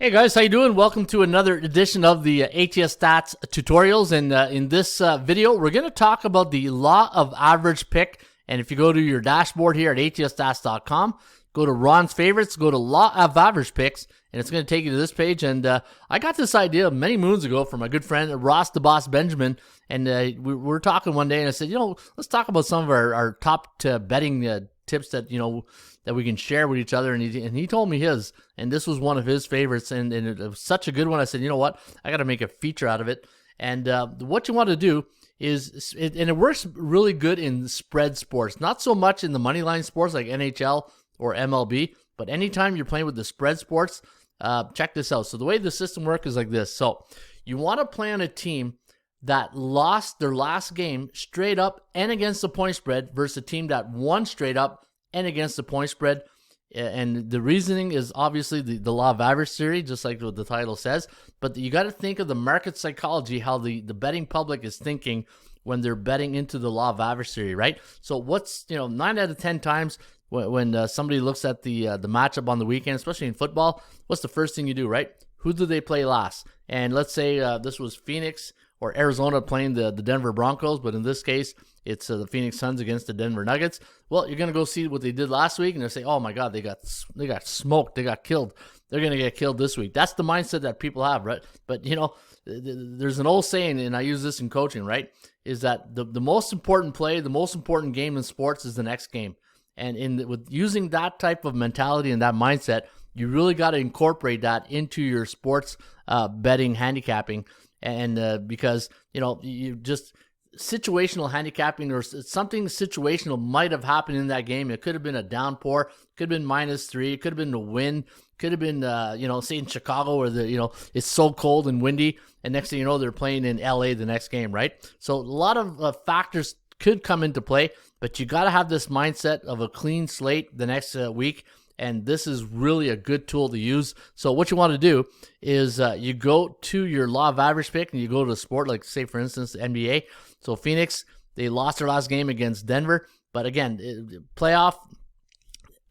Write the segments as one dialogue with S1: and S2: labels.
S1: Hey guys, how you doing? Welcome to another edition of the ATS Stats tutorials. And in this video, we're going to talk about the law of average pick. And if you go to your dashboard here at atsstats.com, go to Ron's favorites, go to law of average picks, and it's going to take you to this page. And I got this idea many moons ago from my good friend Ross the Boss Benjamin. And we were talking one day, and I said, let's talk about some of our top betting tips that that we can share with each other. And he told me his, and this was one of his favorites, and it was such a good one. I said, you know what, I got to make a feature out of it. And what you want to do is, and it works really good in spread sports, not so much in the money line sports like NHL or MLB, but anytime you're playing with the spread sports, check this out. So the way the system works is like this. So you want to play on a team that lost their last game straight up and against the point spread versus a team that won straight up and against the point spread. And the reasoning is obviously the law of average theory, just like what the title says. But you got to think of the market psychology, how the betting public is thinking when they're betting into the law of average theory, right? So what's 9 out of 10 times when somebody looks at the matchup on the weekend, especially in football, what's the first thing you do, right? Who do they play last? And let's say this was Phoenix or Arizona playing the Denver Broncos, but in this case, it's the Phoenix Suns against the Denver Nuggets. Well, you're going to go see what they did last week, and they'll say, oh my God, they got smoked, they got killed. They're going to get killed this week. That's the mindset that people have, right? But, there's an old saying, and I use this in coaching, right, is that the most important play, the most important game in sports is the next game. And with using that type of mentality and that mindset, you really got to incorporate that into your sports betting handicapping. And because, you just situational handicapping or something situational might have happened in that game. It could have been a downpour, could have been -3, it could have been a wind, could have been, say in Chicago where it's so cold and windy, and next thing you know, they're playing in LA the next game, right? So a lot of factors could come into play, but you got to have this mindset of a clean slate the next week. And this is really a good tool to use. So what you want to do is you go to your law of average pick and you go to a sport like, say, for instance, the NBA. So Phoenix, they lost their last game against Denver. But again, playoff,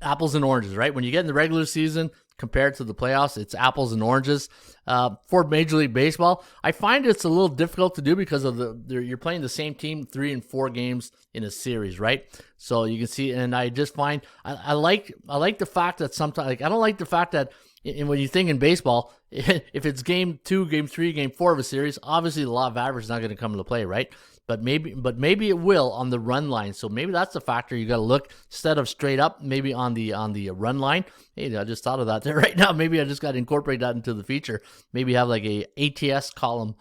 S1: apples and oranges, right? When you get in the regular season compared to the playoffs, it's apples and oranges. For Major League Baseball, I find it's a little difficult to do because of you're playing the same team 3 and 4 games in a series, right? So you can see, and I just find I like the fact that sometimes, I don't like the fact that when you think in baseball, if it's game 2, game 3, game 4 of a series, obviously the law of average is not going to come into play, right? But maybe it will on the run line. So maybe that's the factor you got to look instead of straight up. Maybe on the run line. Hey, I just thought of that there right now. Maybe I just got to incorporate that into the feature. Maybe have like a ATS column.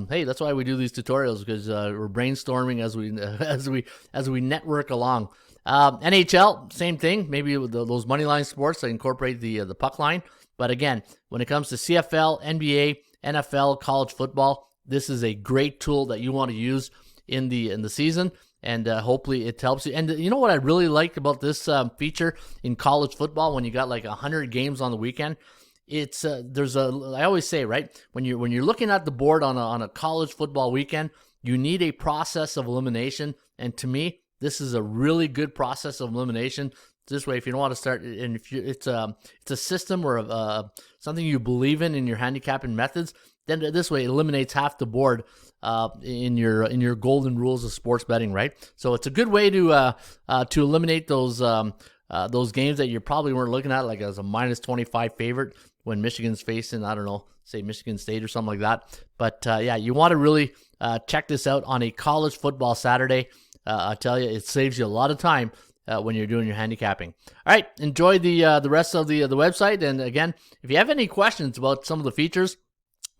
S1: Hey, that's why we do these tutorials, because we're brainstorming as we network along. NHL, same thing. Maybe with those money line sports, I incorporate the puck line. But again, when it comes to CFL, NBA, NFL, college football, this is a great tool that you want to use in the season, and hopefully it helps you. And you know what I really liked about this feature in college football, when you got like 100 games on the weekend, it's I always say, right, when you're looking at the board on a college football weekend, you need a process of elimination, and to me, this is a really good process of elimination. This way, if you don't want to start, and if it's a system or something you believe in your handicapping methods, then this way it eliminates half the board in your golden rules of sports betting, right? So it's a good way to eliminate those games that you probably weren't looking at, like as a -25 favorite when Michigan's facing, I don't know, say Michigan State or something like that. But yeah, you want to really check this out on a college football Saturday. I tell you, it saves you a lot of time when you're doing your handicapping. All right, enjoy the rest of the website. And again, if you have any questions about some of the features,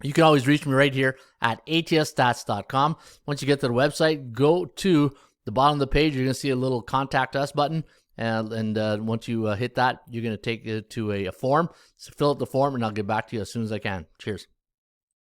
S1: you can always reach me right here at atsstats.com. Once you get to the website, go to the bottom of the page. You're going to see a little contact us button. And once you hit that, you're going to take it to a form. So fill out the form, and I'll get back to you as soon as I can. Cheers.